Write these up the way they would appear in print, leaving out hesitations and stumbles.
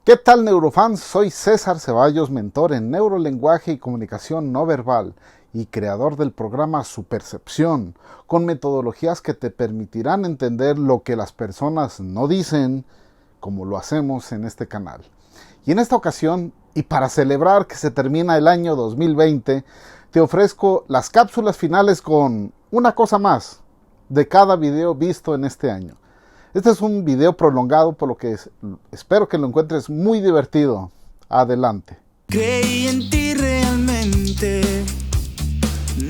¿Qué tal, neurofans? Soy César Ceballos, mentor en neurolenguaje y comunicación no verbal y creador del programa Supercepción, con metodologías que te permitirán entender lo que las personas no dicen, como lo hacemos en este canal. Y en esta ocasión, y para celebrar que se termina el año 2020, te ofrezco las cápsulas finales con una cosa más de cada video visto en este año. Este es un video prolongado, por lo que espero que lo encuentres muy divertido. Adelante. Creí en ti realmente,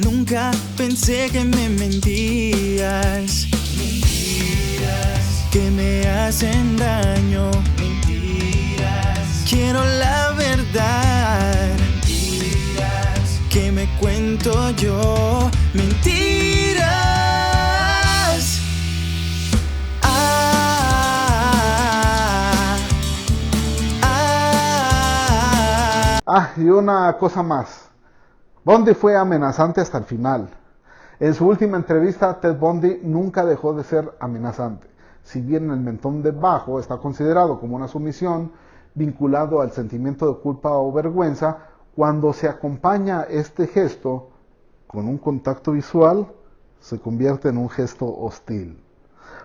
nunca pensé que me mentías. Mentiras que me hacen daño. Mentiras, quiero la verdad. Mentiras que me cuento yo. Mentiras. Y una cosa más. Bundy fue amenazante hasta el final. En su última entrevista, Ted Bundy nunca dejó de ser amenazante. Si bien el mentón de bajo está considerado como una sumisión, vinculado al sentimiento de culpa o vergüenza, cuando se acompaña este gesto con un contacto visual, se convierte en un gesto hostil.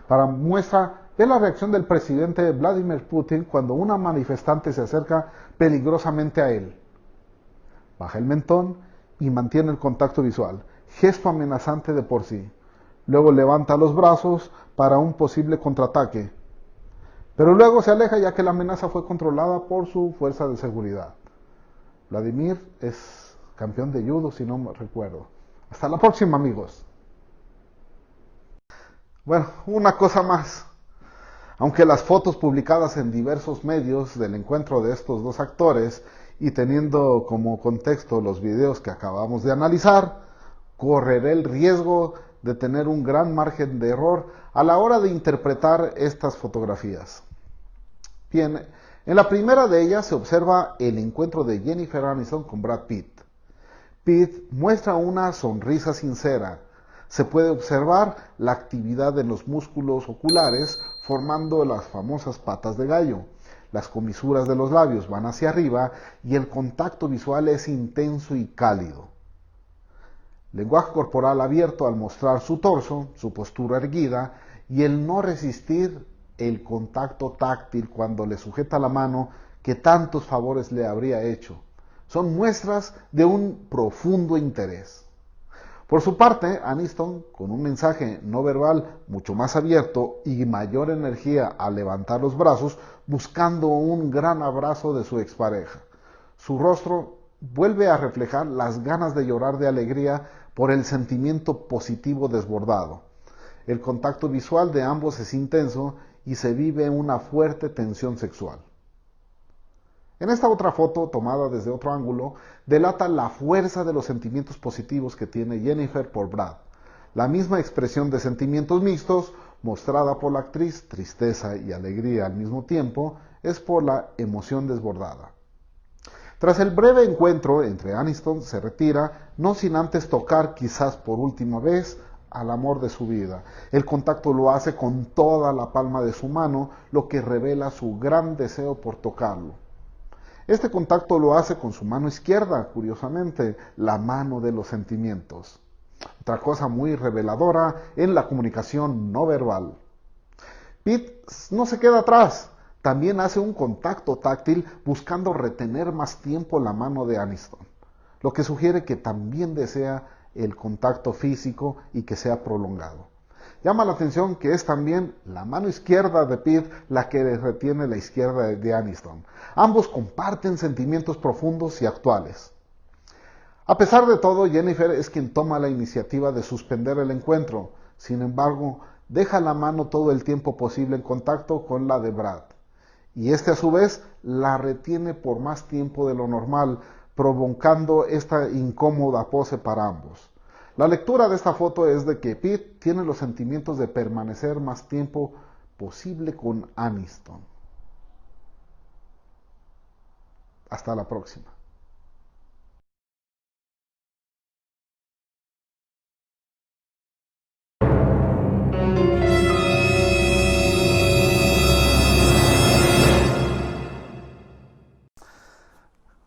Para muestra, ve la reacción del presidente Vladimir Putin cuando una manifestante se acerca peligrosamente a él. Baja el mentón y mantiene el contacto visual, gesto amenazante de por sí. Luego levanta los brazos para un posible contraataque, pero luego se aleja ya que la amenaza fue controlada por su fuerza de seguridad. Vladimir es campeón de judo, si no me recuerdo. Hasta la próxima, amigos. Bueno, una cosa más. Aunque las fotos publicadas en diversos medios del encuentro de estos dos actores y teniendo como contexto los videos que acabamos de analizar, correré el riesgo de tener un gran margen de error a la hora de interpretar estas fotografías. Bien, en la primera de ellas se observa el encuentro de Jennifer Aniston con Brad Pitt. Pitt muestra una sonrisa sincera. Se puede observar la actividad en los músculos oculares formando las famosas patas de gallo. Las comisuras de los labios van hacia arriba y el contacto visual es intenso y cálido. Lenguaje corporal abierto al mostrar su torso, su postura erguida y el no resistir el contacto táctil cuando le sujeta la mano que tantos favores le habría hecho. Son muestras de un profundo interés. Por su parte, Aniston, con un mensaje no verbal mucho más abierto y mayor energía al levantar los brazos, buscando un gran abrazo de su expareja. Su rostro vuelve a reflejar las ganas de llorar de alegría por el sentimiento positivo desbordado. El contacto visual de ambos es intenso y se vive una fuerte tensión sexual. En esta otra foto, tomada desde otro ángulo, delata la fuerza de los sentimientos positivos que tiene Jennifer por Brad. La misma expresión de sentimientos mixtos, mostrada por la actriz, tristeza y alegría al mismo tiempo, es por la emoción desbordada. Tras el breve encuentro entre Aniston, se retira, no sin antes tocar, quizás por última vez, al amor de su vida. El contacto lo hace con toda la palma de su mano, lo que revela su gran deseo por tocarlo. Este contacto lo hace con su mano izquierda, curiosamente, la mano de los sentimientos. Otra cosa muy reveladora en la comunicación no verbal. Pitt no se queda atrás, también hace un contacto táctil buscando retener más tiempo la mano de Aniston, lo que sugiere que también desea el contacto físico y que sea prolongado. Llama la atención que es también la mano izquierda de Pitt la que retiene la izquierda de Aniston. Ambos comparten sentimientos profundos y actuales. A pesar de todo, Jennifer es quien toma la iniciativa de suspender el encuentro. Sin embargo, deja la mano todo el tiempo posible en contacto con la de Brad. Y este a su vez la retiene por más tiempo de lo normal, provocando esta incómoda pose para ambos. La lectura de esta foto es de que Pitt tiene los sentimientos de permanecer más tiempo posible con Aniston. Hasta la próxima.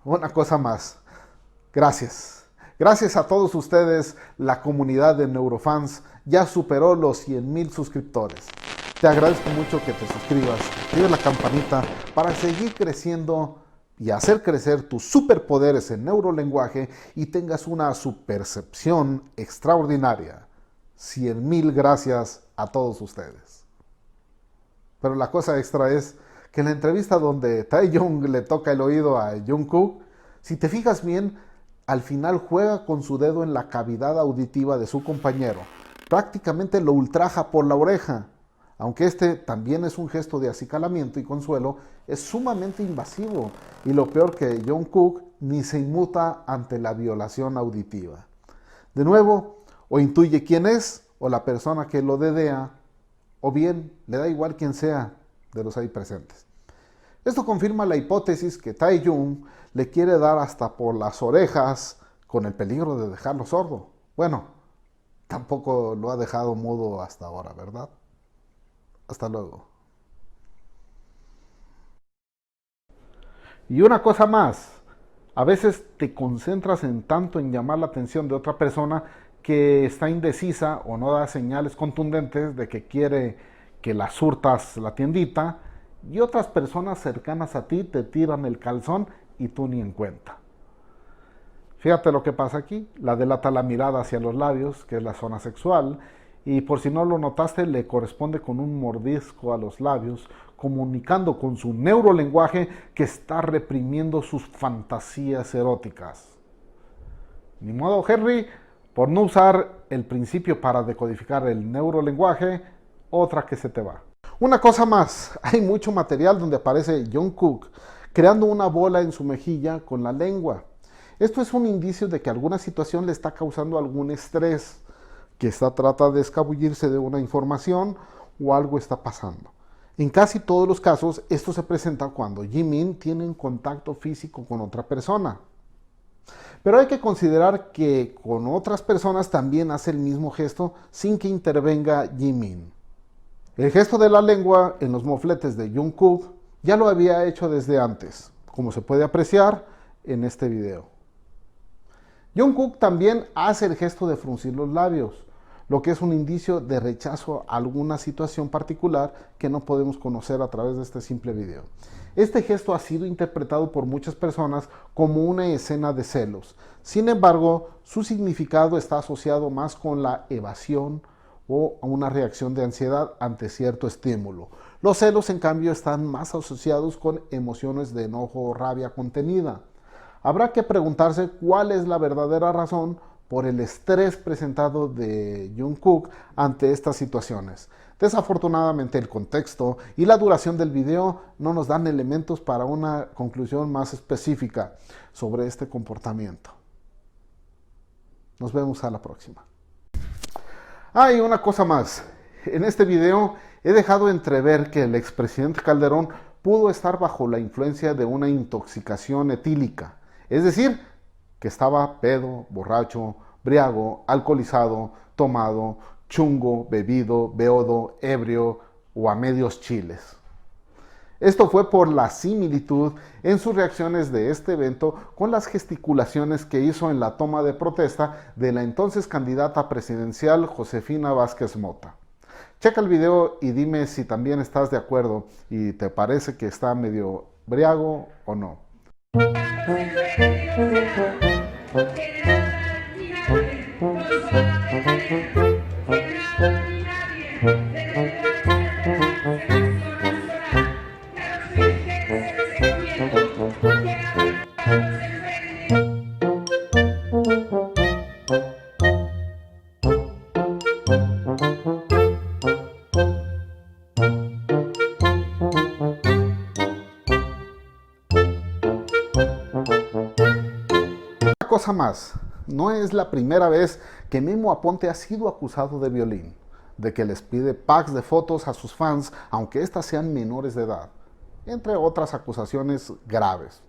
Una cosa más. Gracias. Gracias a todos ustedes, la comunidad de Neurofans ya superó los 100,000 suscriptores. Te agradezco mucho que te suscribas, actives la campanita para seguir creciendo y hacer crecer tus superpoderes en neurolenguaje y tengas una supercepción extraordinaria. 100,000 gracias a todos ustedes. Pero la cosa extra es que en la entrevista donde Taehyung le toca el oído a Jungkook, si te fijas bien, al final juega con su dedo en la cavidad auditiva de su compañero. Prácticamente lo ultraja por la oreja. Aunque este también es un gesto de acicalamiento y consuelo, es sumamente invasivo. Y lo peor que Jungkook ni se inmuta ante la violación auditiva. De nuevo, o intuye quién es, o la persona que lo dedea, o bien le da igual quién sea de los ahí presentes. Esto confirma la hipótesis que Taehyung le quiere dar hasta por las orejas con el peligro de dejarlo sordo. Bueno, tampoco lo ha dejado mudo hasta ahora, ¿verdad? Hasta luego. Y una cosa más, a veces te concentras en tanto en llamar la atención de otra persona que está indecisa o no da señales contundentes de que quiere que la surtas la tiendita, y otras personas cercanas a ti te tiran el calzón y tú ni en cuenta. Fíjate lo que pasa aquí, la delata la mirada hacia los labios, que es la zona sexual, y por si no lo notaste, le corresponde con un mordisco a los labios, comunicando con su neurolenguaje que está reprimiendo sus fantasías eróticas. Ni modo, Henry, por no usar el principio para decodificar el neurolenguaje, otra que se te va. Una cosa más, hay mucho material donde aparece Jungkook creando una bola en su mejilla con la lengua. Esto es un indicio de que alguna situación le está causando algún estrés, que trata de escabullirse de una información o algo está pasando. En casi todos los casos, esto se presenta cuando Jimin tiene un contacto físico con otra persona. Pero hay que considerar que con otras personas también hace el mismo gesto sin que intervenga Jimin. El gesto de la lengua en los mofletes de Jungkook ya lo había hecho desde antes, como se puede apreciar en este video. Jungkook también hace el gesto de fruncir los labios, lo que es un indicio de rechazo a alguna situación particular que no podemos conocer a través de este simple video. Este gesto ha sido interpretado por muchas personas como una escena de celos. Sin embargo, su significado está asociado más con la evasión o a una reacción de ansiedad ante cierto estímulo. Los celos, en cambio, están más asociados con emociones de enojo o rabia contenida. Habrá que preguntarse cuál es la verdadera razón por el estrés presentado de Jungkook ante estas situaciones. Desafortunadamente, el contexto y la duración del video no nos dan elementos para una conclusión más específica sobre este comportamiento. Nos vemos a la próxima. Y una cosa más. En este video he dejado entrever que el expresidente Calderón pudo estar bajo la influencia de una intoxicación etílica. Es decir, que estaba pedo, borracho, briago, alcoholizado, tomado, chungo, bebido, beodo, ebrio o a medios chiles. Esto fue por la similitud en sus reacciones de este evento con las gesticulaciones que hizo en la toma de protesta de la entonces candidata presidencial Josefina Vázquez Mota. Checa el video y dime si también estás de acuerdo y te parece que está medio briago o no. Cosa más, no es la primera vez que Memo Aponte ha sido acusado de violín, de que les pide packs de fotos a sus fans, aunque éstas sean menores de edad, entre otras acusaciones graves.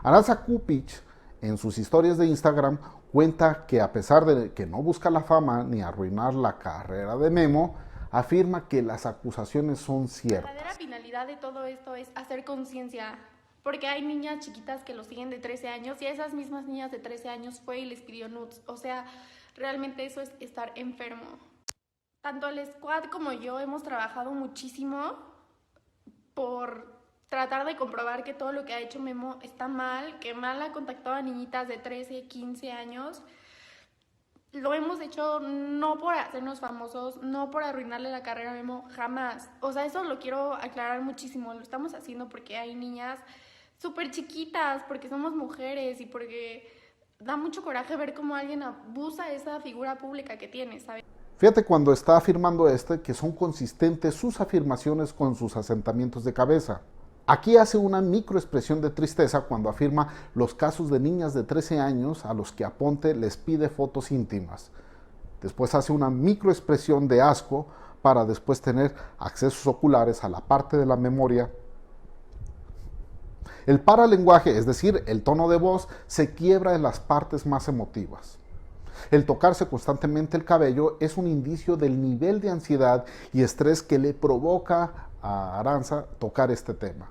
Aranza Kupic, en sus historias de Instagram, cuenta que a pesar de que no busca la fama ni arruinar la carrera de Memo, afirma que las acusaciones son ciertas. La verdadera finalidad de todo esto es hacer conciencia porque hay niñas chiquitas que lo siguen de 13 años y a esas mismas niñas de 13 años fue y les pidió nudes. O sea, realmente eso es estar enfermo. Tanto el squad como yo hemos trabajado muchísimo por tratar de comprobar que todo lo que ha hecho Memo está mal, que mal ha contactado a niñitas de 13, 15 años. Lo hemos hecho no por hacernos famosos, no por arruinarle la carrera a Memo, jamás. O sea, eso lo quiero aclarar muchísimo. Lo estamos haciendo porque hay niñas súper chiquitas, porque somos mujeres y porque da mucho coraje ver cómo alguien abusa de esa figura pública que tiene, ¿sabes? Fíjate cuando está afirmando que son consistentes sus afirmaciones con sus asentamientos de cabeza. Aquí hace una microexpresión de tristeza cuando afirma los casos de niñas de 13 años a los que Aponte les pide fotos íntimas. Después hace una microexpresión de asco para después tener accesos oculares a la parte de la memoria. El paralenguaje, es decir, el tono de voz, se quiebra en las partes más emotivas. El tocarse constantemente el cabello es un indicio del nivel de ansiedad y estrés que le provoca a Arantxa tocar este tema.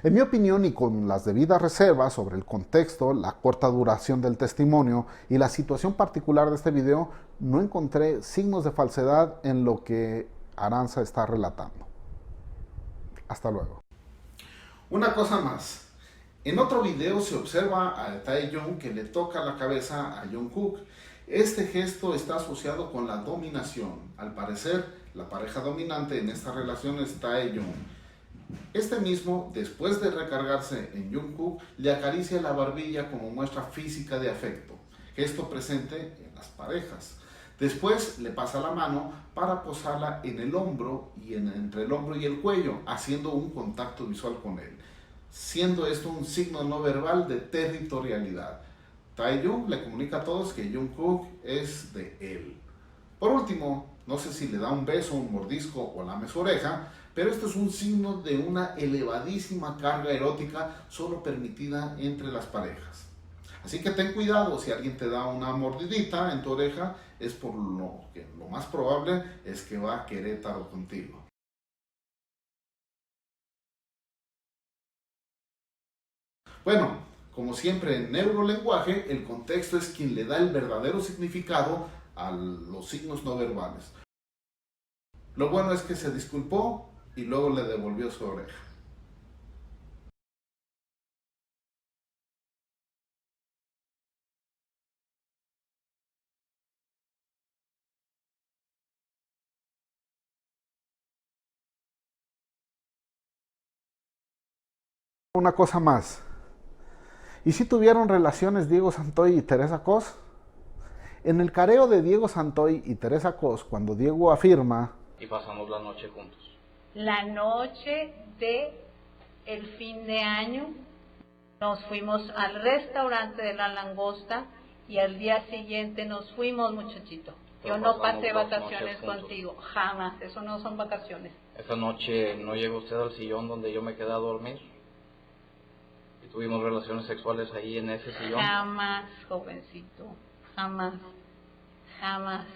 En mi opinión, y con las debidas reservas sobre el contexto, la corta duración del testimonio y la situación particular de este video, no encontré signos de falsedad en lo que Arantxa está relatando. Hasta luego. Una cosa más. En otro video se observa a Taeyeon que le toca la cabeza a Jungkook. Este gesto está asociado con la dominación. Al parecer, la pareja dominante en esta relación es Taeyeon. Este mismo, después de recargarse en Jungkook, le acaricia la barbilla como muestra física de afecto, gesto presente en las parejas. Después le pasa la mano para posarla en el hombro y entre el hombro y el cuello, haciendo un contacto visual con él, siendo esto un signo no verbal de territorialidad. Taeyeon le comunica a todos que Jungkook es de él. Por último, no sé si le da un beso, un mordisco o lame su oreja, pero esto es un signo de una elevadísima carga erótica solo permitida entre las parejas. Así que ten cuidado, si alguien te da una mordidita en tu oreja, es por lo que lo más probable es que va a Querétaro contigo. Bueno, como siempre en neurolenguaje, el contexto es quien le da el verdadero significado a los signos no verbales. Lo bueno es que se disculpó y luego le devolvió su oreja. Una cosa más. ¿Y si tuvieron relaciones Diego Santoy y Teresa Cos? En el careo de Diego Santoy y Teresa Cos, cuando Diego afirma: y pasamos la noche juntos. La noche de el fin de año nos fuimos al restaurante de La Langosta y al día siguiente nos fuimos, muchachito. Yo no pasé vacaciones contigo, jamás, eso no son vacaciones. Esa noche no llegó usted al sillón donde yo me quedé a dormir y tuvimos relaciones sexuales ahí en ese sillón. Jamás, jovencito, jamás, jamás.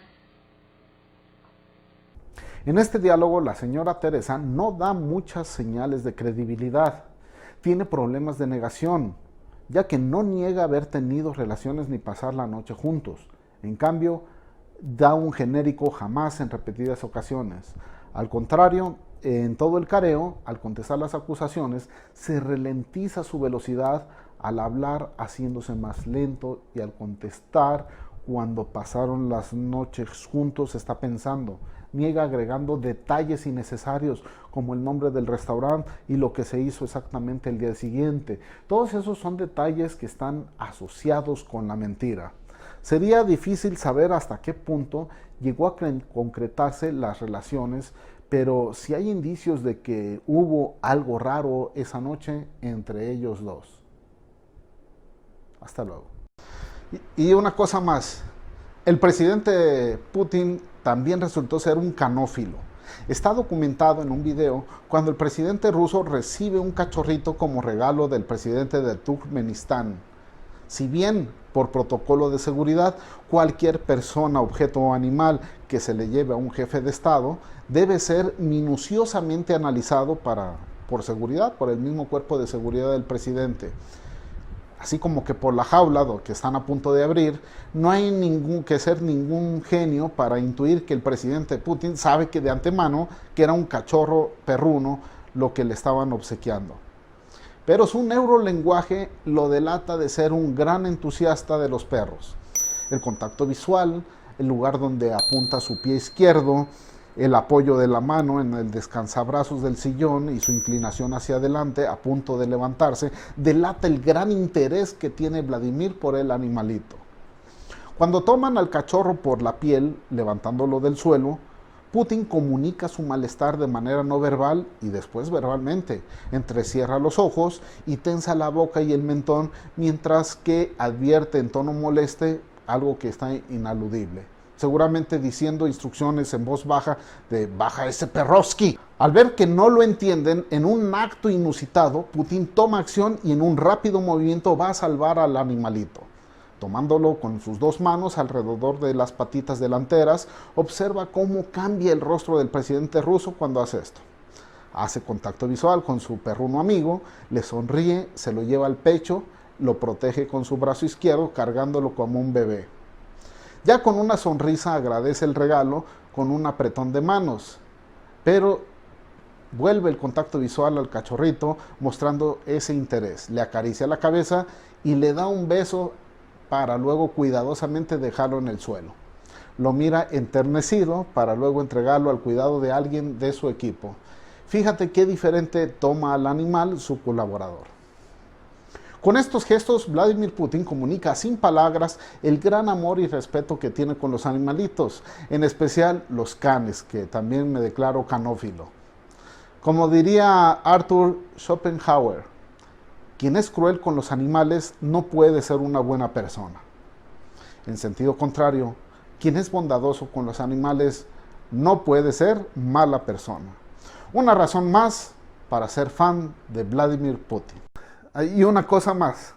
En este diálogo, la señora Teresa no da muchas señales de credibilidad. Tiene problemas de negación, ya que no niega haber tenido relaciones ni pasar la noche juntos. En cambio, da un genérico jamás en repetidas ocasiones. Al contrario, en todo el careo, al contestar las acusaciones, se ralentiza su velocidad al hablar, haciéndose más lento, y al contestar, cuando pasaron las noches juntos, está pensando. Niega agregando detalles innecesarios como el nombre del restaurante y lo que se hizo exactamente el día siguiente. Todos esos son detalles que están asociados con la mentira. Sería difícil saber hasta qué punto llegó a concretarse las relaciones, pero sí hay indicios de que hubo algo raro esa noche entre ellos dos. Hasta luego. Y una cosa más. El presidente Putin también resultó ser un canófilo. Está documentado en un video cuando el presidente ruso recibe un cachorrito como regalo del presidente de Turkmenistán. Si bien, por protocolo de seguridad, cualquier persona, objeto o animal que se le lleve a un jefe de Estado debe ser minuciosamente analizado para por seguridad, por el mismo cuerpo de seguridad del presidente. Así como que por la jaula que están a punto de abrir, no hay que ser ningún genio para intuir que el presidente Putin sabe que de antemano que era un cachorro perruno lo que le estaban obsequiando. Pero su neurolenguaje lo delata de ser un gran entusiasta de los perros. El contacto visual, el lugar donde apunta su pie izquierdo, el apoyo de la mano en el descansabrazos del sillón y su inclinación hacia adelante a punto de levantarse, delata el gran interés que tiene Vladimir por el animalito. Cuando toman al cachorro por la piel, levantándolo del suelo, Putin comunica su malestar de manera no verbal y después verbalmente. Entrecierra los ojos y tensa la boca y el mentón, mientras que advierte en tono moleste algo que está inaludible. Seguramente diciendo instrucciones en voz baja de «baja ese perroski». Al ver que no lo entienden, en un acto inusitado, Putin toma acción y en un rápido movimiento va a salvar al animalito. Tomándolo con sus dos manos alrededor de las patitas delanteras, observa cómo cambia el rostro del presidente ruso cuando hace esto. Hace contacto visual con su perruno amigo, le sonríe, se lo lleva al pecho, lo protege con su brazo izquierdo cargándolo como un bebé. Ya con una sonrisa agradece el regalo con un apretón de manos, pero vuelve el contacto visual al cachorrito mostrando ese interés. Le acaricia la cabeza y le da un beso para luego cuidadosamente dejarlo en el suelo. Lo mira enternecido para luego entregarlo al cuidado de alguien de su equipo. Fíjate qué diferente toma al animal su colaborador. Con estos gestos, Vladimir Putin comunica sin palabras el gran amor y respeto que tiene con los animalitos, en especial los canes, que también me declaro canófilo. Como diría Arthur Schopenhauer, quien es cruel con los animales no puede ser una buena persona. En sentido contrario, quien es bondadoso con los animales no puede ser mala persona. Una razón más para ser fan de Vladimir Putin. Y una cosa más,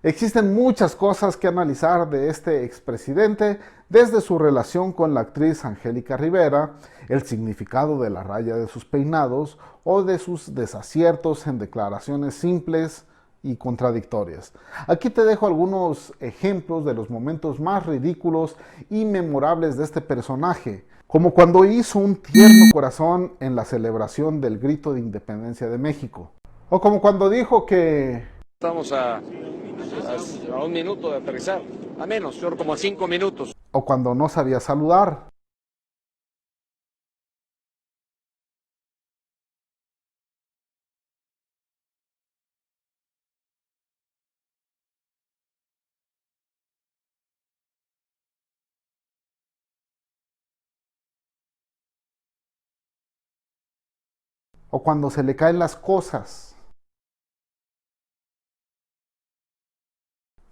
existen muchas cosas que analizar de este expresidente, desde su relación con la actriz Angélica Rivera, el significado de la raya de sus peinados o de sus desaciertos en declaraciones simples y contradictorias. Aquí te dejo algunos ejemplos de los momentos más ridículos y memorables de este personaje, como cuando hizo un tierno corazón en la celebración del grito de independencia de México. O como cuando dijo que... Estamos a un minuto de aterrizar, a menos, como a 5 minutos. O cuando no sabía saludar. O cuando se le caen las cosas.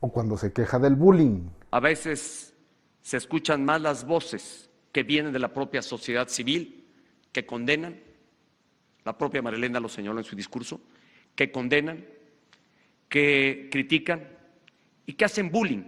O cuando se queja del bullying. A veces se escuchan más las voces que vienen de la propia sociedad civil, que condenan, la propia Marilena lo señaló en su discurso, que condenan, que critican y que hacen bullying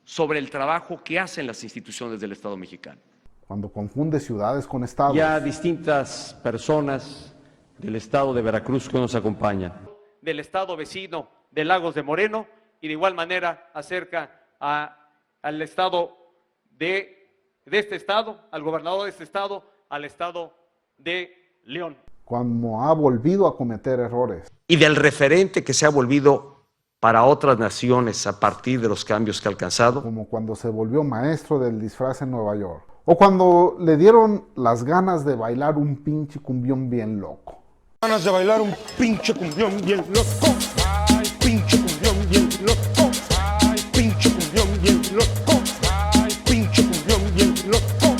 sobre el trabajo que hacen las instituciones del Estado mexicano. Cuando confunde ciudades con estados. Ya distintas personas del estado de Veracruz que nos acompañan. Del estado vecino de Lagos de Moreno, y de igual manera acerca al estado de este estado, al gobernador de este estado, al estado de León. Cuando ha volvido a cometer errores. Y del referente que se ha volvido para otras naciones a partir de los cambios que ha alcanzado. Como cuando se volvió maestro del disfraz en Nueva York. O cuando le dieron las ganas de bailar un pinche cumbión bien loco. Ganas de bailar un pinche cumbión bien loco. Ay, pinche cumbión bien loco. Ay, pinche cumbión bien loco. Ay, pinche cumbión bien loco.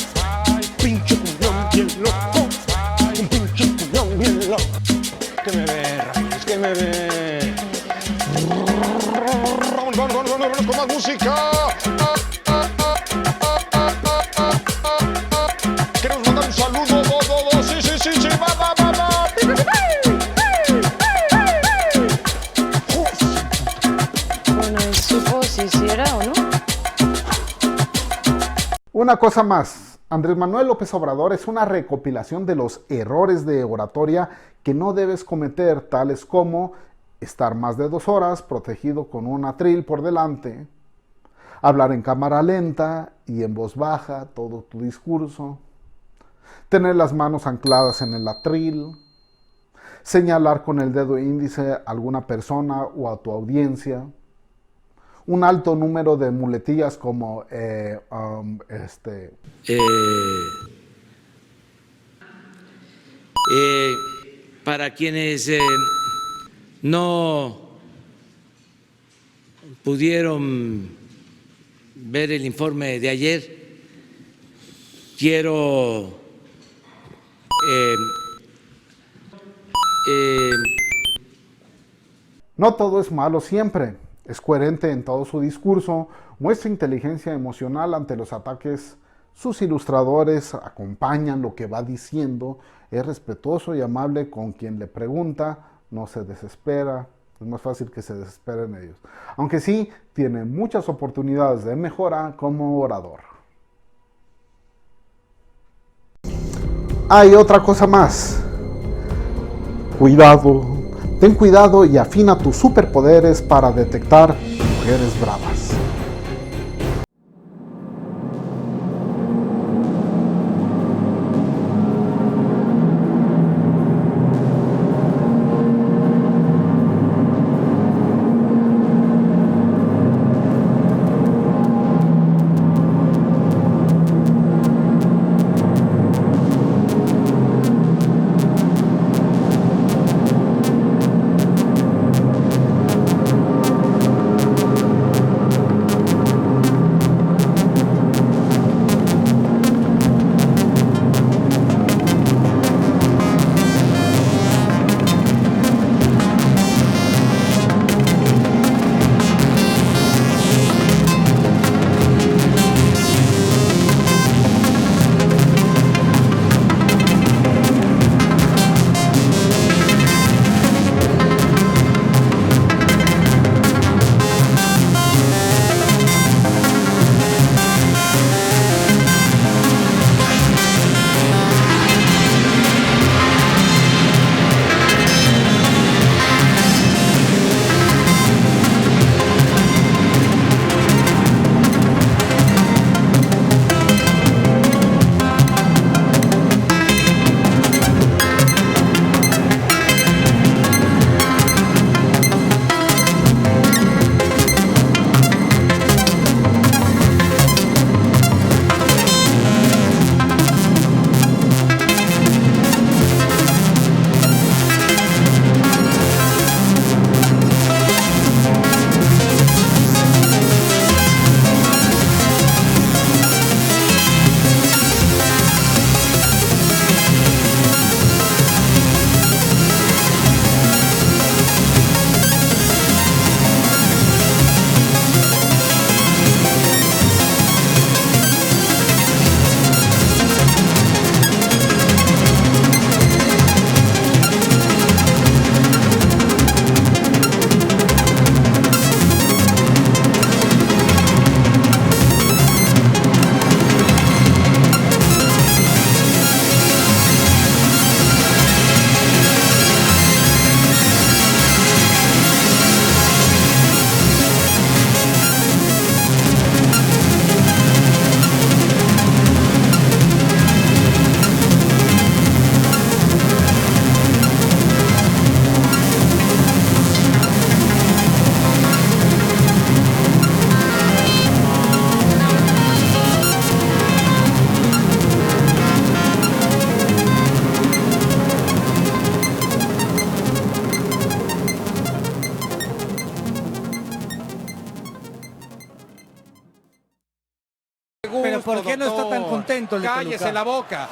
Ay, pinche cumbión bien loco. Ay, un pinche cumbión bien loco. Que me ve, Ramírez, que me ve. Vámonos con más música. Queremos mandar un saludo, sí, va. Bueno, supo si era o no. Una cosa más, Andrés Manuel López Obrador es una recopilación de los errores de oratoria que no debes cometer, tales como estar más de 2 horas protegido con un atril por delante, hablar en cámara lenta y en voz baja todo tu discurso, tener las manos ancladas en el atril, señalar con el dedo índice a alguna persona o a tu audiencia, un alto número de muletillas como para quienes no pudieron ver el informe de ayer, quiero no todo es malo siempre. Es coherente en todo su discurso, muestra inteligencia emocional ante los ataques. Sus ilustradores acompañan lo que va diciendo, es respetuoso y amable con quien le pregunta, no se desespera, es más fácil que se desesperen ellos. Aunque sí, tiene muchas oportunidades de mejora como orador. Hay otra cosa más. Cuidado. Ten cuidado y afina tus superpoderes para detectar mujeres bravas. Pero ¿por qué no está tan contento? Cállese la boca.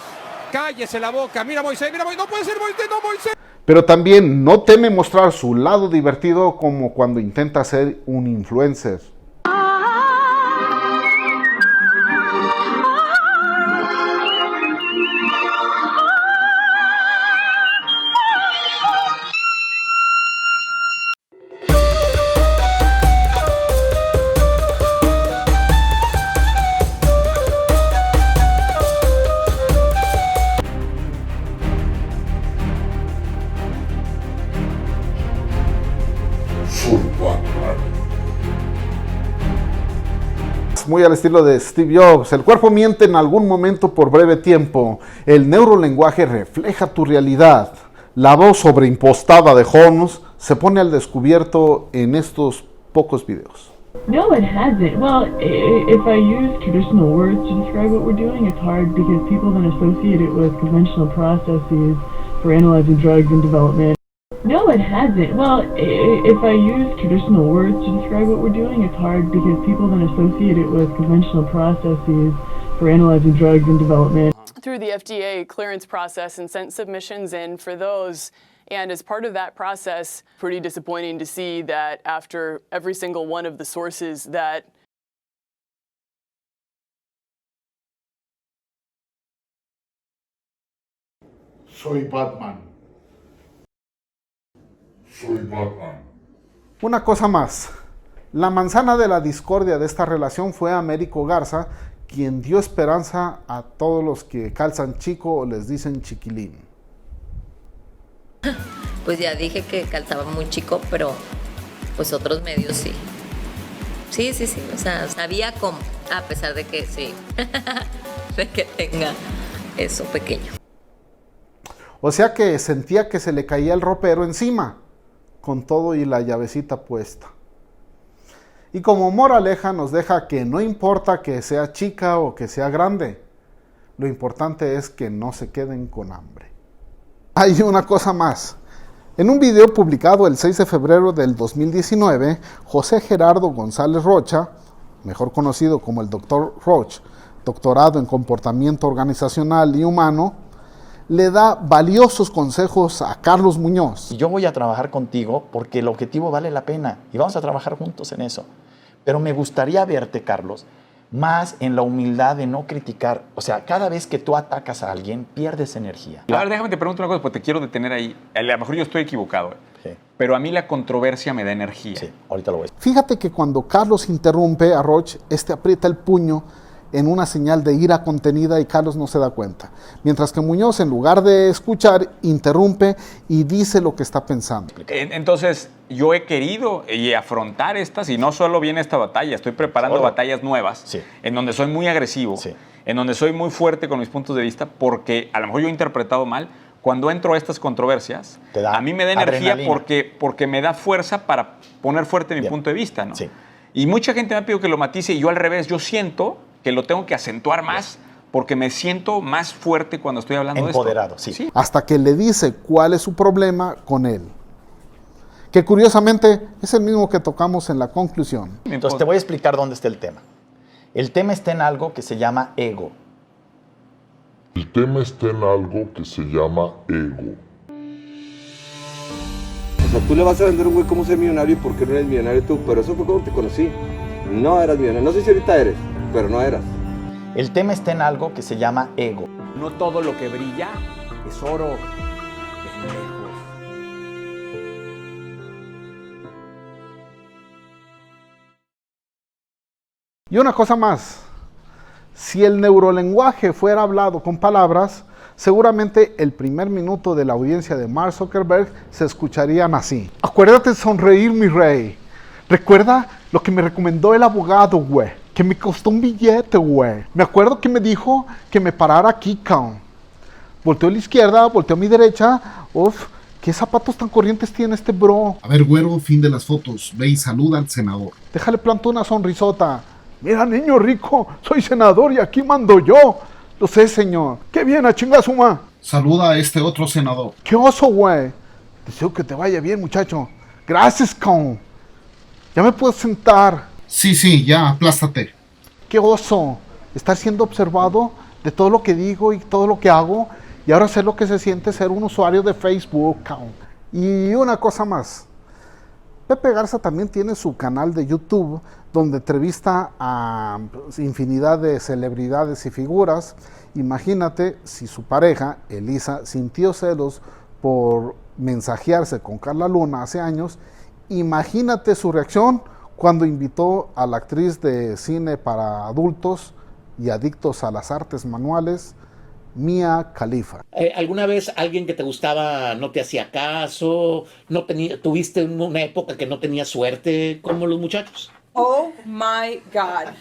Cállese la boca. Mira Moisés, no puede ser Moisés, no Moisés. Pero también no teme mostrar su lado divertido como cuando intenta ser un influencer. Muy al estilo de Steve Jobs, el cuerpo miente en algún momento por breve tiempo. El neurolenguaje refleja tu realidad. La voz sobreimpostada de Holmes se pone al descubierto en estos pocos videos. No, it hasn't. Well, if I use traditional words to describe what we're doing, it's hard because people then associate it with conventional processes for analyzing drugs and development. No, it hasn't. Well, if I use traditional words to describe what we're doing, it's hard because people then associate it with conventional processes for analyzing drugs and development. Through the FDA clearance process and sent submissions in for those. And as part of that process, pretty disappointing to see that after every single one of the sources that Soy Batman. Una cosa más. La manzana de la discordia de esta relación fue Américo Garza, quien dio esperanza a todos los que calzan chico o les dicen chiquilín. Pues ya dije que calzaba muy chico, pero pues otros medios sí. Sí, o sea, sabía cómo, a pesar de que sí, de que tenga eso pequeño. O sea que sentía que se le caía el ropero encima, con todo y la llavecita puesta. Y como moraleja nos deja que no importa que sea chica o que sea grande, lo importante es que no se queden con hambre. Hay una cosa más. En un video publicado el 6 de febrero del 2019, José Gerardo González Rocha, mejor conocido como el Dr. Roch, doctorado en comportamiento organizacional y humano, le da valiosos consejos a Carlos Muñoz. Yo voy a trabajar contigo porque el objetivo vale la pena y vamos a trabajar juntos en eso. Pero me gustaría verte, Carlos, más en la humildad de no criticar. O sea, cada vez que tú atacas a alguien, pierdes energía. A ver, déjame te pregunto una cosa, porque te quiero detener ahí. A lo mejor yo estoy equivocado, sí, pero a mí la controversia me da energía. Sí, ahorita lo voy a decir. Fíjate que cuando Carlos interrumpe a Roch, aprieta el puño en una señal de ira contenida y Carlos no se da cuenta. Mientras que Muñoz, en lugar de escuchar, interrumpe y dice lo que está pensando. Entonces, yo he querido afrontar estas, y no solo viene esta batalla, estoy preparando batallas nuevas, sí, en donde soy muy agresivo, sí, en donde soy muy fuerte con mis puntos de vista, porque a lo mejor yo he interpretado mal. Cuando entro a estas controversias, a mí me da energía porque me da fuerza para poner fuerte mi punto de vista, ¿no? Sí. Y mucha gente me ha pedido que lo matice, y yo al revés, yo siento que lo tengo que acentuar más porque me siento más fuerte cuando estoy hablando de esto. Empoderado, sí. Sí. Hasta que le dice cuál es su problema con él. Que curiosamente es el mismo que tocamos en la conclusión. Entonces te voy a explicar dónde está el tema. El tema está en algo que se llama ego. El tema está en algo que se llama ego. O sea, tú le vas a vender a un güey cómo ser millonario y por qué no eres millonario tú, pero eso fue cuando te conocí. No eras millonario. No sé si ahorita eres, pero no eras. El tema está en algo que se llama ego. No todo lo que brilla es oro, pendejos. Y una cosa más, si el neurolenguaje fuera hablado con palabras, seguramente el primer minuto de la audiencia de Mark Zuckerberg se escucharían así. Acuérdate de sonreír, mi rey. Recuerda lo que me recomendó el abogado, güey. Que me costó un billete, güey. Me acuerdo que me dijo que me parara aquí, cabrón. Volteo a la izquierda, volteo a mi derecha. Uf, ¿qué zapatos tan corrientes tiene este bro? A ver, güero, fin de las fotos. Ve y saluda al senador. Déjale plantar una sonrisota. Mira, niño rico, soy senador y aquí mando yo. Lo sé, señor. Qué bien, a chingar suma. Saluda a este otro senador. Qué oso, güey. Deseo que te vaya bien, muchacho. Gracias, cabrón. Ya me puedo sentar. Sí, ya, aplástate. Qué oso, estar siendo observado de todo lo que digo y todo lo que hago, y ahora sé lo que se siente ser un usuario de Facebook. Y una cosa más, Pepe Garza también tiene su canal de YouTube, donde entrevista a infinidad de celebridades y figuras. Imagínate si su pareja, Elisa, sintió celos por mensajearse con Carla Luna hace años. Imagínate su reacción cuando invitó a la actriz de cine para adultos y adictos a las artes manuales, Mia Khalifa. ¿Alguna vez alguien que te gustaba no te hacía caso? ¿Tuviste una época que no tenías suerte como los muchachos? Oh my God.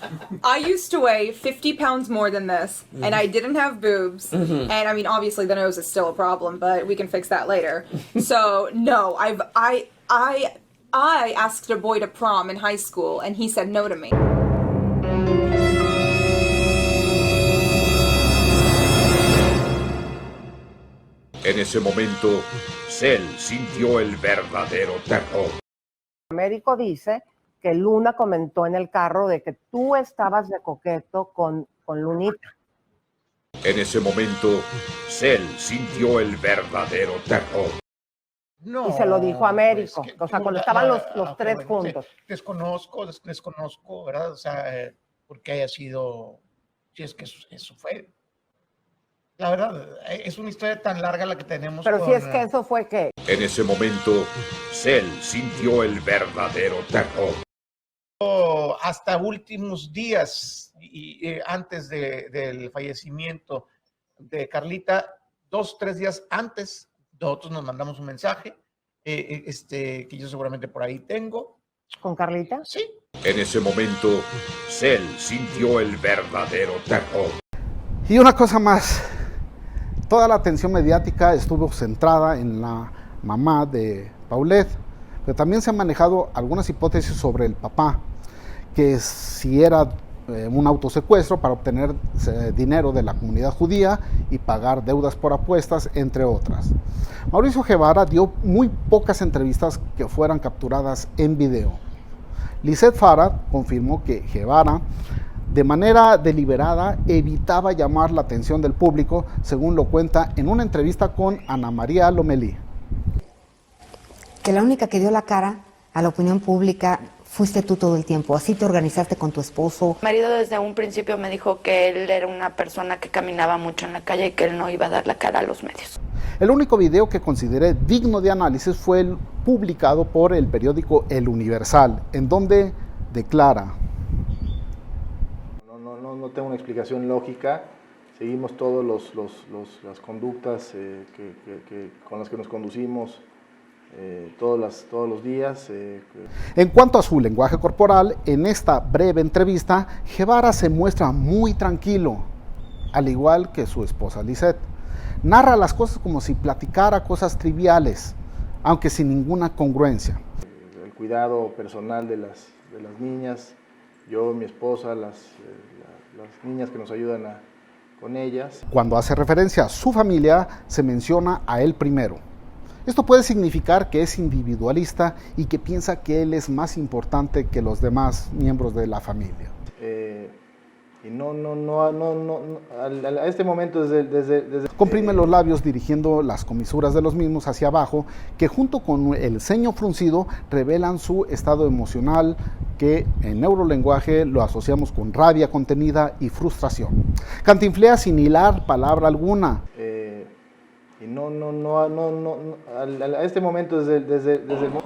I used to weigh 50 pounds more than this, and I didn't have boobs. And I mean, obviously the nose is still a problem, but we can fix that later. So no, I asked a boy to prom in high school, and he said no to me. En ese momento, Cell sintió el verdadero terror. El médico dice que Luna comentó en el carro de que tú estabas de coqueto con Lunita. En ese momento, Cell sintió el verdadero terror. No, y se lo dijo a Américo, o sea, cuando estaban los tres juntos. Desconozco, ¿verdad? O sea, porque haya sido, si es que eso fue. La verdad, es una historia tan larga la que tenemos. Pero si es que eso fue ¿qué? En ese momento, Cell sintió el verdadero terror. Hasta últimos días, antes del fallecimiento de Carlita, 2 o 3 días antes, nosotros nos mandamos un mensaje, que yo seguramente por ahí tengo. ¿Con Carlita? Sí. En ese momento, Cell sintió el verdadero terror. Y una cosa más, toda la atención mediática estuvo centrada en la mamá de Paulette, pero también se han manejado algunas hipótesis sobre el papá, que si era un autosecuestro para obtener dinero de la comunidad judía y pagar deudas por apuestas, entre otras. Mauricio Guevara dio muy pocas entrevistas que fueran capturadas en video. Lizeth Farad confirmó que Guevara, de manera deliberada, evitaba llamar la atención del público, según lo cuenta en una entrevista con Ana María Lomelí. Que la única que dio la cara a la opinión pública fuiste tú todo el tiempo, así te organizaste con tu esposo. Mi marido desde un principio me dijo que él era una persona que caminaba mucho en la calle y que él no iba a dar la cara a los medios. El único video que consideré digno de análisis fue el publicado por el periódico El Universal, en donde declara: No tengo una explicación lógica, seguimos todas las conductas con las que nos conducimos todos los días. En cuanto a su lenguaje corporal, en esta breve entrevista, Guevara se muestra muy tranquilo, al igual que su esposa Lizeth. Narra las cosas como si platicara cosas triviales, aunque sin ninguna congruencia. El cuidado personal de las niñas, yo, mi esposa, las niñas que nos ayudan con ellas. Cuando hace referencia a su familia, se menciona a él primero. Esto puede significar que es individualista y que piensa que él es más importante que los demás miembros de la familia. Y a este momento desde comprime los labios dirigiendo las comisuras de los mismos hacia abajo, que junto con el ceño fruncido revelan su estado emocional, que en neurolenguaje lo asociamos con rabia contenida y frustración. Cantinflea sin hilar palabra alguna. A este momento desde el no,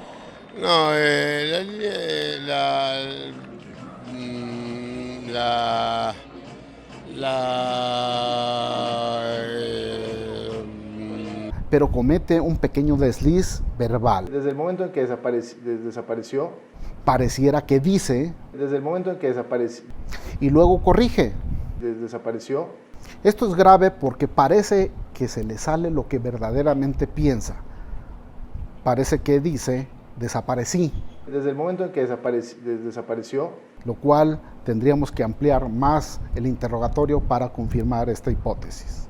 pero comete un pequeño desliz verbal. Desde el momento en que desapareció, pareciera que dice, desde el momento en que desapareció, y luego corrige, desapareció. Esto es grave porque parece que se le sale lo que verdaderamente piensa. Parece que dice, desaparecí. Desde el momento en que desapareció. Lo cual tendríamos que ampliar más el interrogatorio para confirmar esta hipótesis.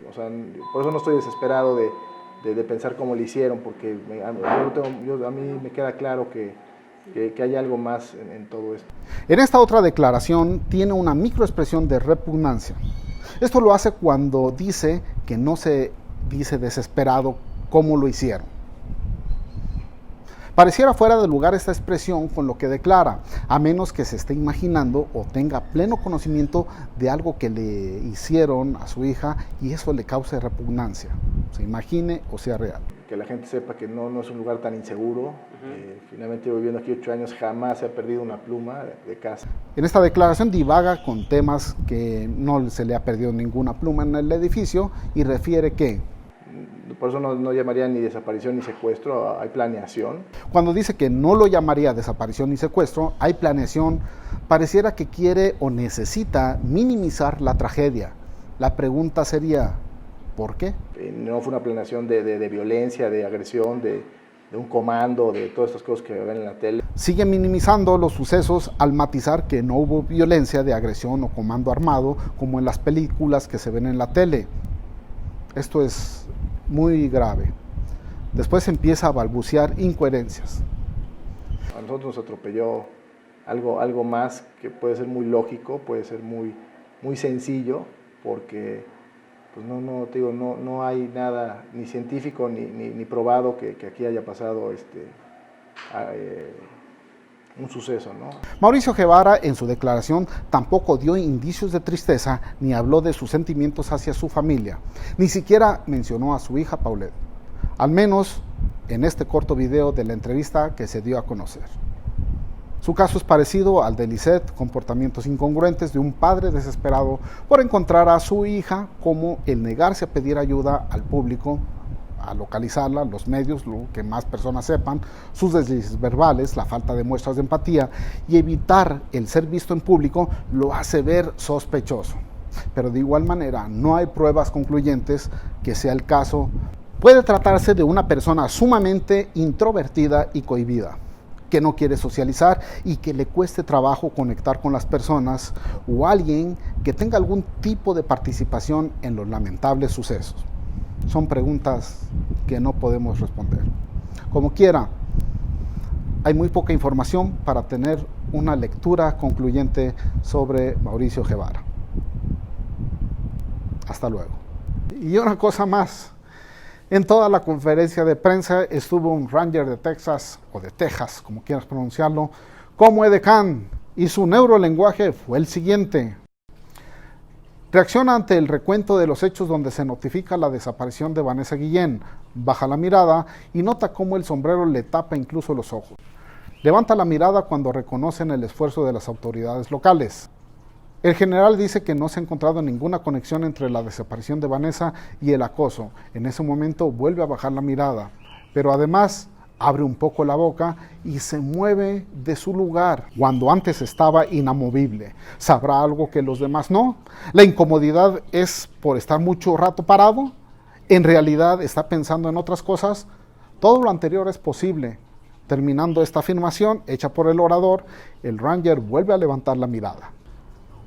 O sea, por eso no estoy desesperado de pensar cómo lo hicieron, porque a mí me queda claro que hay algo más en todo esto. En esta otra declaración tiene una microexpresión de repugnancia. Esto lo hace cuando dice que no se dice desesperado cómo lo hicieron. Pareciera fuera de lugar esta expresión con lo que declara, a menos que se esté imaginando o tenga pleno conocimiento de algo que le hicieron a su hija y eso le cause repugnancia, se imagine o sea real. que la gente sepa que no es un lugar tan inseguro. Finalmente llevo viviendo aquí 8 años, jamás se ha perdido una pluma de casa. En esta declaración divaga con temas que no se le ha perdido ninguna pluma en el edificio y refiere que... Por eso no llamaría ni desaparición ni secuestro, hay planeación. Cuando dice que no lo llamaría desaparición ni secuestro, hay planeación, pareciera que quiere o necesita minimizar la tragedia. La pregunta sería, ¿por qué? No fue una planeación de violencia, de agresión, de un comando, de todas estas cosas que ven en la tele. Sigue minimizando los sucesos al matizar que no hubo violencia de agresión o comando armado como en las películas que se ven en la tele. Esto es muy grave. Después empieza a balbucear incoherencias. A nosotros nos atropelló algo más que puede ser muy lógico, puede ser muy sencillo, porque pues no hay nada ni científico ni probado que aquí haya pasado un suceso, ¿no? Mauricio Guevara en su declaración tampoco dio indicios de tristeza ni habló de sus sentimientos hacia su familia, ni siquiera mencionó a su hija Paulette, al menos en este corto video de la entrevista que se dio a conocer. Su caso es parecido al de Lisette, comportamientos incongruentes de un padre desesperado por encontrar a su hija, como el negarse a pedir ayuda al público, a localizarla, los medios, lo que más personas sepan, sus deslices verbales, la falta de muestras de empatía y evitar el ser visto en público lo hace ver sospechoso. Pero de igual manera no hay pruebas concluyentes que sea el caso. Puede tratarse de una persona sumamente introvertida y cohibida, que no quiere socializar y que le cueste trabajo conectar con las personas, o alguien que tenga algún tipo de participación en los lamentables sucesos. Son preguntas que no podemos responder. Como quiera, hay muy poca información para tener una lectura concluyente sobre Mauricio Guevara. Hasta luego. Y una cosa más. En toda la conferencia de prensa estuvo un Ranger de Texas, o de Texas, como quieras pronunciarlo, como edecán, y su neurolenguaje fue el siguiente. Reacciona ante el recuento de los hechos donde se notifica la desaparición de Vanessa Guillén, baja la mirada y nota cómo el sombrero le tapa incluso los ojos. Levanta la mirada cuando reconocen el esfuerzo de las autoridades locales. El general dice que no se ha encontrado ninguna conexión entre la desaparición de Vanessa y el acoso. En ese momento vuelve a bajar la mirada, pero además abre un poco la boca y se mueve de su lugar, cuando antes estaba inamovible. ¿Sabrá algo que los demás no? ¿La incomodidad es por estar mucho rato parado? ¿En realidad está pensando en otras cosas? Todo lo anterior es posible. Terminando esta afirmación hecha por el orador, el Ranger vuelve a levantar la mirada.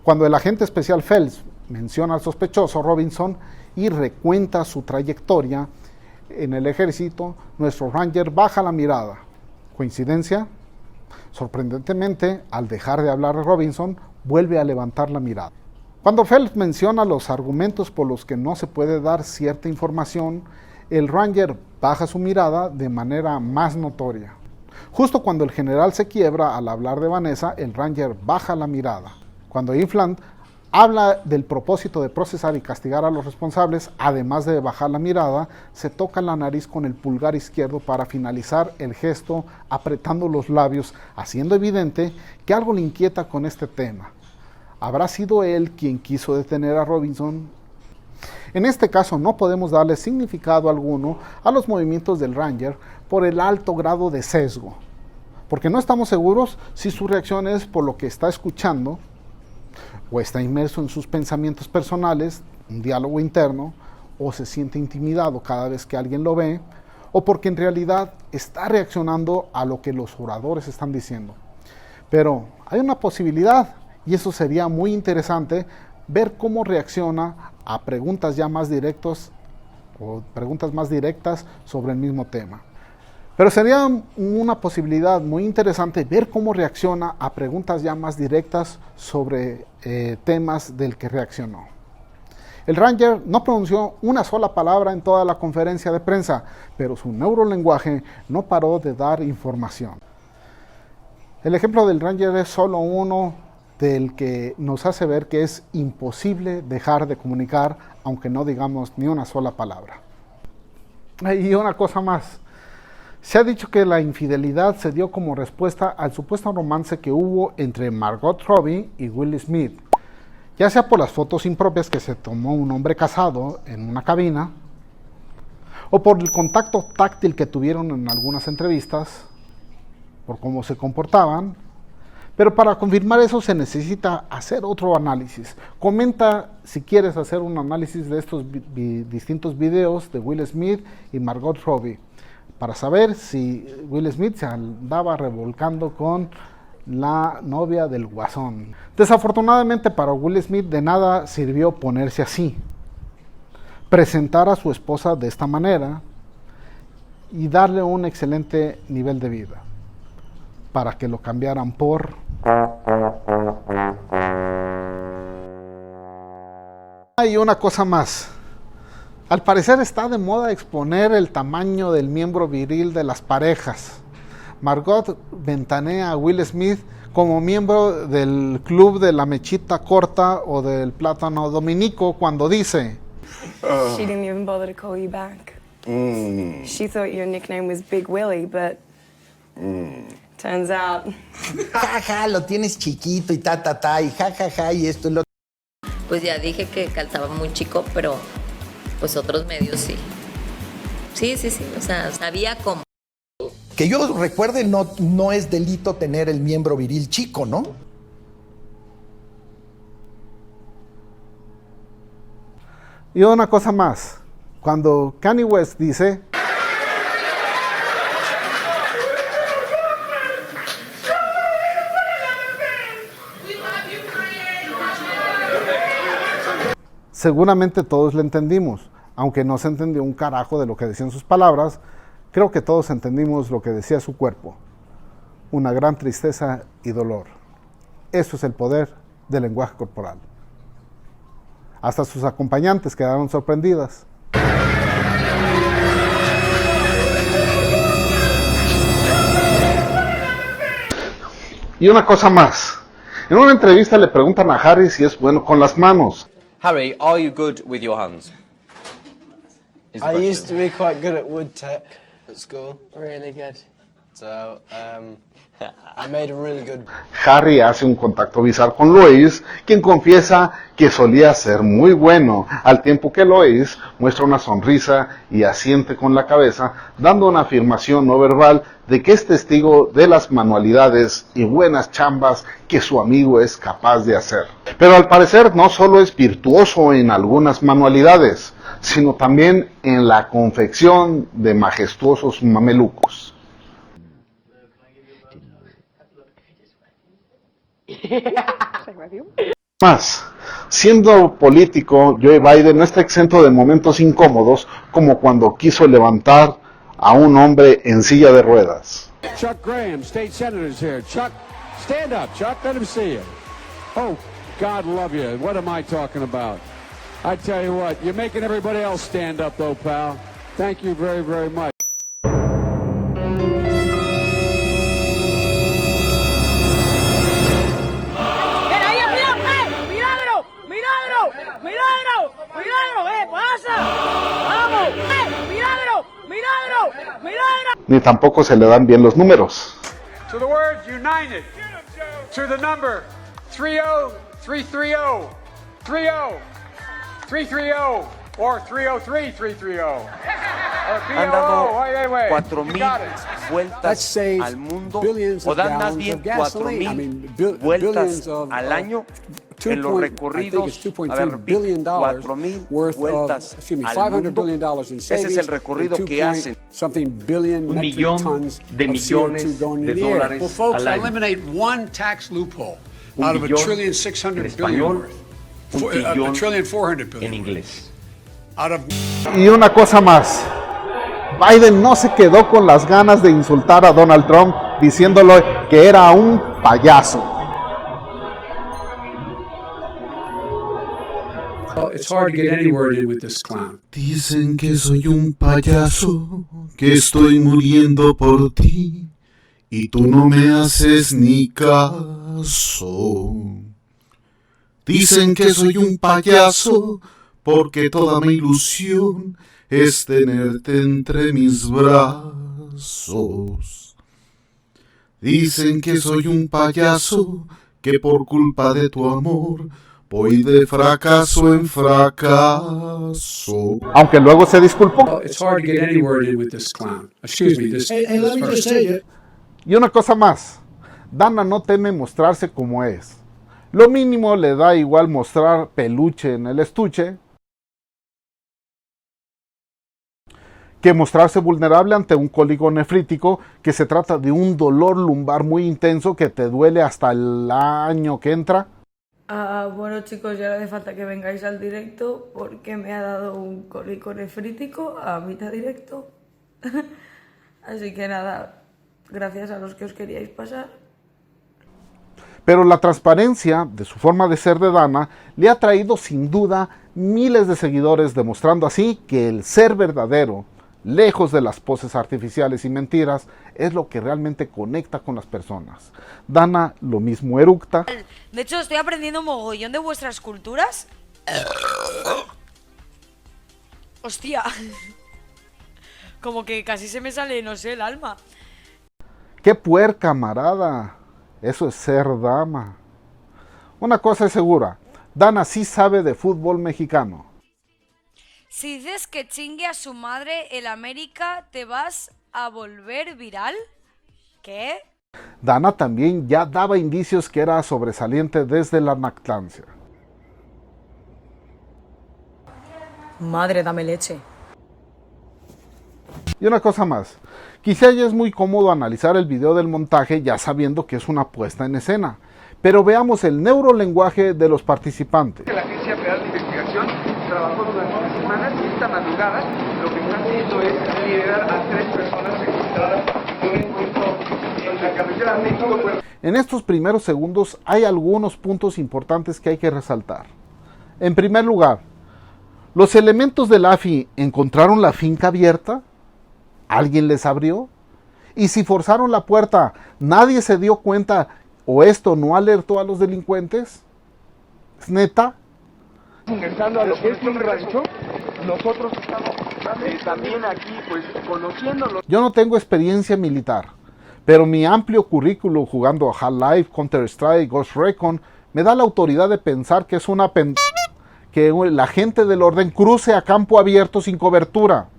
Cuando el agente especial Phelps menciona al sospechoso Robinson y recuenta su trayectoria en el ejército, nuestro Ranger baja la mirada. ¿Coincidencia? Sorprendentemente, al dejar de hablar Robinson, vuelve a levantar la mirada. Cuando Phelps menciona los argumentos por los que no se puede dar cierta información, el Ranger baja su mirada de manera más notoria. Justo cuando el general se quiebra al hablar de Vanessa, el Ranger baja la mirada. Cuando Inflant habla del propósito de procesar y castigar a los responsables, además de bajar la mirada, se toca la nariz con el pulgar izquierdo para finalizar el gesto apretando los labios, haciendo evidente que algo le inquieta con este tema. ¿Habrá sido él quien quiso detener a Robinson? En este caso no podemos darle significado alguno a los movimientos del Ranger por el alto grado de sesgo, porque no estamos seguros si su reacción es por lo que está escuchando, o está inmerso en sus pensamientos personales, un diálogo interno, o se siente intimidado cada vez que alguien lo ve, o porque en realidad está reaccionando a lo que los oradores están diciendo. Pero hay una posibilidad, y eso sería muy interesante, ver cómo reacciona a preguntas ya más directas o preguntas más directas sobre el mismo tema. Pero sería una posibilidad muy interesante ver cómo reacciona a preguntas ya más directas sobre temas del que reaccionó. El Ranger no pronunció una sola palabra en toda la conferencia de prensa, pero su neurolenguaje no paró de dar información. El ejemplo del Ranger es solo uno del que nos hace ver que es imposible dejar de comunicar, aunque no digamos ni una sola palabra. Y una cosa más. Se ha dicho que la infidelidad se dio como respuesta al supuesto romance que hubo entre Margot Robbie y Will Smith, ya sea por las fotos impropias que se tomó un hombre casado en una cabina, o por el contacto táctil que tuvieron en algunas entrevistas, por cómo se comportaban. Pero para confirmar eso se necesita hacer otro análisis. Comenta si quieres hacer un análisis de estos distintos videos de Will Smith y Margot Robbie, para saber si Will Smith se andaba revolcando con la novia del Guasón. Desafortunadamente para Will Smith de nada sirvió ponerse así, presentar a su esposa de esta manera y darle un excelente nivel de vida, para que lo cambiaran por... Hay una cosa más. Al parecer está de moda exponer el tamaño del miembro viril de las parejas. Margot ventanea a Will Smith como miembro del club de la mechita corta o del plátano dominico cuando dice... She didn't even bother to call you back. She thought your nickname was Big Willie, but turns out... Jaja, lo tienes chiquito y y jajaja, y esto y lo... Pues ya dije que calzaba muy chico, pero pues otros medios sí. Sí, o sea, sabía cómo. Que yo recuerde, no es delito tener el miembro viril chico, ¿no? Y una cosa más, cuando Kanye West dice... Seguramente todos le entendimos, aunque no se entendió un carajo de lo que decían sus palabras. Creo que todos entendimos lo que decía su cuerpo. Una gran tristeza y dolor. Eso es el poder del lenguaje corporal. Hasta sus acompañantes quedaron sorprendidas. Y una cosa más. En una entrevista le preguntan a Harry si es bueno con las manos. Harry, are you good with your hands? I used to be quite good at wood tech at school. Really good. So, I made a really good... Harry hace un contacto visual con Lois, quien confiesa que solía ser muy bueno, al tiempo que Lois muestra una sonrisa y asiente con la cabeza, dando una afirmación no verbal de que es testigo de las manualidades y buenas chambas que su amigo es capaz de hacer. Pero al parecer no solo es virtuoso en algunas manualidades, sino también en la confección de majestuosos mamelucos. Más, siendo político, Joe Biden no está exento de momentos incómodos, como cuando quiso levantar a un hombre en silla de ruedas. Chuck Graham, state senator, is here. Chuck, stand up, Chuck. Let him see you. Oh, God love you. What am I talking about? I tell you what, you're making everybody else stand up, though, pal. Thank you very, very much. Ni tampoco se le dan bien los números. To the word united, to the number 30330, 30330, or 303330. Han dado 4,000 vueltas al mundo, o dan más bien 4,000 vueltas al año en los recorridos. A ver, 4,000 vueltas al mundo. Ese es el recorrido que hacen. 1 billón de millones de dólares Well, folks, al año. eliminate one tax loophole Un out of billón $1,600 en español, billion. un billón $1,400 billion. en inglés. Out of Y una cosa más. Biden no se quedó con las ganas de insultar a Donald Trump diciéndole que era un payaso. Well, it's hard to get any word in with this clown. Dicen que soy un payaso, que estoy muriendo por ti, y tú no me haces ni caso. Dicen que soy un payaso, porque toda mi ilusión es tenerte entre mis brazos. Dicen que soy un payaso, que por culpa de tu amor voy de fracaso en fracaso. Aunque luego se disculpó. It's hard to get any word in with this clown. Excuse me, this person. Y una cosa más, Dana no teme mostrarse como es. Lo mínimo le da igual mostrar peluche en el estuche que mostrarse vulnerable ante un cólico nefrítico, que se trata de un dolor lumbar muy intenso que te duele hasta el año que entra. Bueno chicos, ya no hace falta que vengáis al directo porque me ha dado un cólico nefrítico a mitad directo. Así que nada, gracias a los que os queríais pasar. Pero la transparencia de su forma de ser de Dana le ha traído sin duda miles de seguidores, demostrando así que el ser verdadero, lejos de las poses artificiales y mentiras, es lo que realmente conecta con las personas. Dana lo mismo eructa. De hecho, estoy aprendiendo mogollón de vuestras culturas. Hostia. Como que casi se me sale, no sé, el alma. ¡Qué puerca, camarada! Eso es ser dama. Una cosa es segura, Dana sí sabe de fútbol mexicano. Si dices que chingue a su madre el América, ¿te vas a volver viral? ¿Qué? Dana también ya daba indicios que era sobresaliente desde la lactancia. Madre, dame leche. Y una cosa más, quizá ya es muy cómodo analizar el video del montaje ya sabiendo que es una puesta en escena, pero veamos el neurolenguaje de los participantes. La Agencia Federal de Investigación trabajó durante unas semanas y esta madrugada lo que están haciendo es liberar a 3 personas secuestradas de un encuentro en la carretera México. En estos primeros segundos hay algunos puntos importantes que hay que resaltar. En primer lugar, ¿los elementos del AFI encontraron la finca abierta? ¿Alguien les abrió? Y si forzaron la puerta, ¿nadie se dio cuenta o esto no alertó a los delincuentes? ¿Es neta? Ingresando a lo que es un rancho, nosotros estamos también aquí pues conociéndolo. Yo no tengo experiencia militar, pero mi amplio currículo jugando Half-Life, Counter-Strike, Ghost Recon me da la autoridad de pensar que es una que la gente del orden cruce a campo abierto sin cobertura.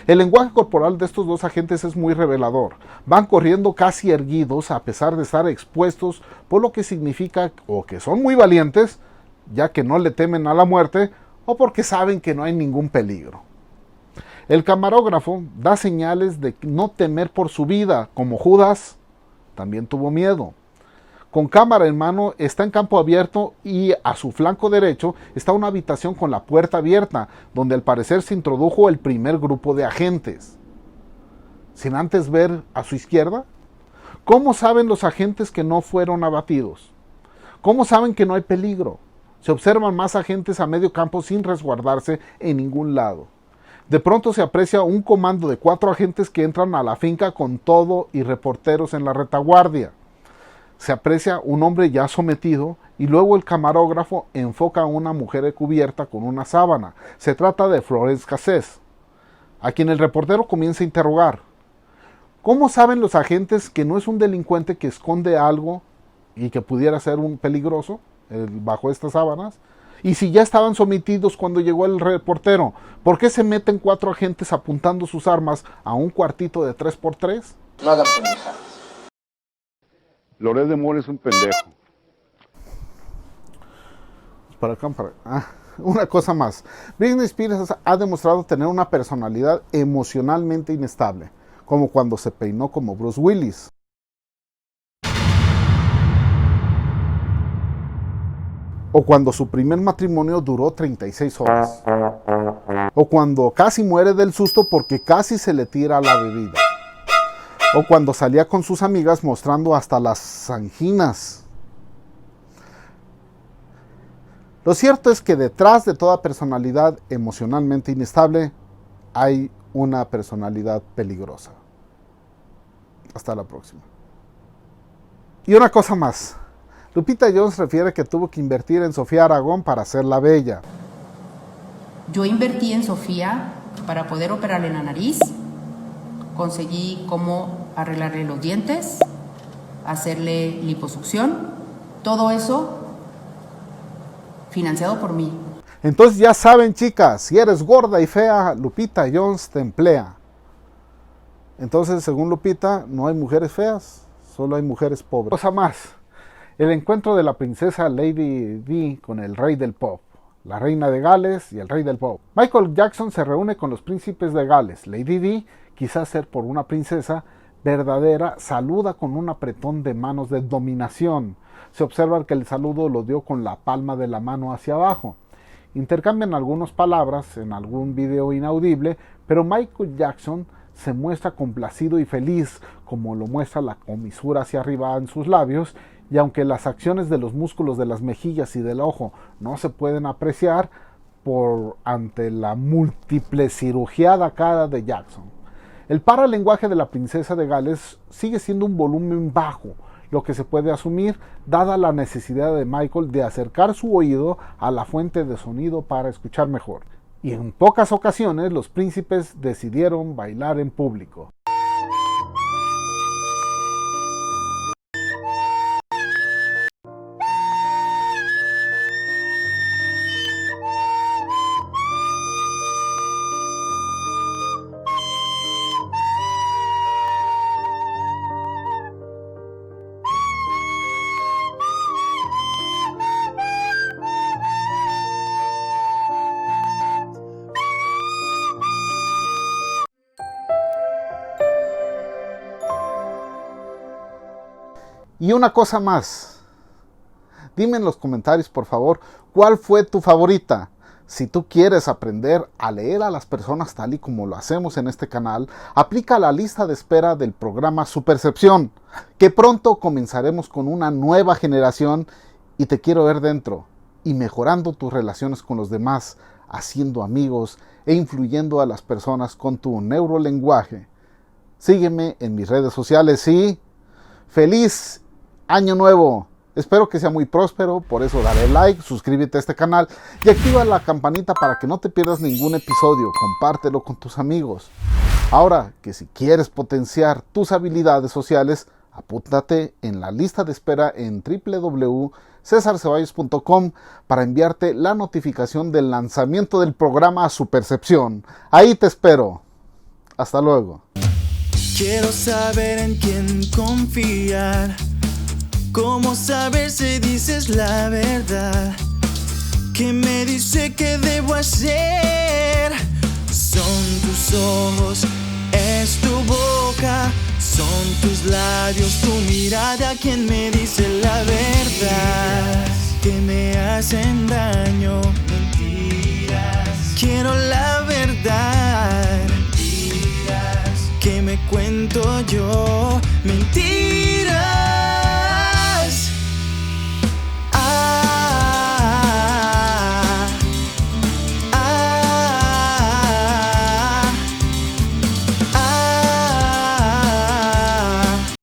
El lenguaje corporal de estos dos agentes es muy revelador. Van corriendo casi erguidos a pesar de estar expuestos, por lo que significa o que son muy valientes, ya que no le temen a la muerte, o porque saben que no hay ningún peligro. El camarógrafo da señales de no temer por su vida, como Judas también tuvo miedo. Con cámara en mano está en campo abierto y a su flanco derecho está una habitación con la puerta abierta, donde al parecer se introdujo el primer grupo de agentes. Sin antes ver a su izquierda, ¿cómo saben los agentes que no fueron abatidos? ¿Cómo saben que no hay peligro? Se observan más agentes a medio campo sin resguardarse en ningún lado. De pronto se aprecia un comando de 4 agentes que entran a la finca con todo y reporteros en la retaguardia. Se aprecia un hombre ya sometido y luego el camarógrafo enfoca a una mujer cubierta con una sábana. Se trata de Florence Cassés, a quien el reportero comienza a interrogar. ¿Cómo saben los agentes que no es un delincuente que esconde algo y que pudiera ser un peligroso bajo estas sábanas? Y si ya estaban sometidos cuando llegó el reportero, ¿por qué se meten 4 agentes apuntando sus armas a un cuartito de 3x3? No hagan pendejadas. Loret de Mola es un pendejo. Una cosa más. Britney Spears ha demostrado tener una personalidad emocionalmente inestable, como cuando se peinó como Bruce Willis. O cuando su primer matrimonio duró 36 horas. O cuando casi muere del susto porque casi se le tira la bebida. O cuando salía con sus amigas mostrando hasta las anginas. Lo cierto es que detrás de toda personalidad emocionalmente inestable hay una personalidad peligrosa. Hasta la próxima. Y una cosa más. Lupita Jones refiere que tuvo que invertir en Sofía Aragón para hacerla bella. Yo invertí en Sofía para poder operarle la nariz, conseguí cómo arreglarle los dientes, hacerle liposucción, todo eso financiado por mí. Entonces ya saben, chicas, si eres gorda y fea, Lupita Jones te emplea. Entonces, según Lupita, no hay mujeres feas, solo hay mujeres pobres. Cosa más, el encuentro de la princesa Lady Di con el rey del pop, la reina de Gales y el rey del pop. Michael Jackson se reúne con los príncipes de Gales. Lady Di, quizás ser por una princesa verdadera, saluda con un apretón de manos de dominación. Se observa que el saludo lo dio con la palma de la mano hacia abajo. Intercambian algunas palabras en algún video inaudible, pero Michael Jackson se muestra complacido y feliz, como lo muestra la comisura hacia arriba en sus labios, y aunque las acciones de los músculos de las mejillas y del ojo no se pueden apreciar ante la múltiple cirugiada cara de Jackson. El paralenguaje de la princesa de Gales sigue siendo un volumen bajo, lo que se puede asumir dada la necesidad de Michael de acercar su oído a la fuente de sonido para escuchar mejor. Y en pocas ocasiones los príncipes decidieron bailar en público. Y una cosa más, dime en los comentarios por favor, ¿cuál fue tu favorita? Si tú quieres aprender a leer a las personas tal y como lo hacemos en este canal, aplica la lista de espera del programa Supercepción, que pronto comenzaremos con una nueva generación y te quiero ver dentro y mejorando tus relaciones con los demás, haciendo amigos e influyendo a las personas con tu neurolenguaje. Sígueme en mis redes sociales y ¡feliz Año Nuevo! Espero que sea muy próspero, por eso dale like, suscríbete a este canal y activa la campanita para que no te pierdas ningún episodio, compártelo con tus amigos. Ahora que si quieres potenciar tus habilidades sociales, apúntate en la lista de espera en www.cesarceballos.com para enviarte la notificación del lanzamiento del programa Supercepción. Ahí te espero. Hasta luego. Quiero saber en quién confiar. ¿Cómo saber si dices la verdad? ¿Qué me dice que debo hacer? Son tus ojos, es tu boca, son tus labios, tu mirada quien me dice la verdad. Que me hacen daño, mentiras. Quiero la verdad, mentiras. Que me cuento yo, mentiras.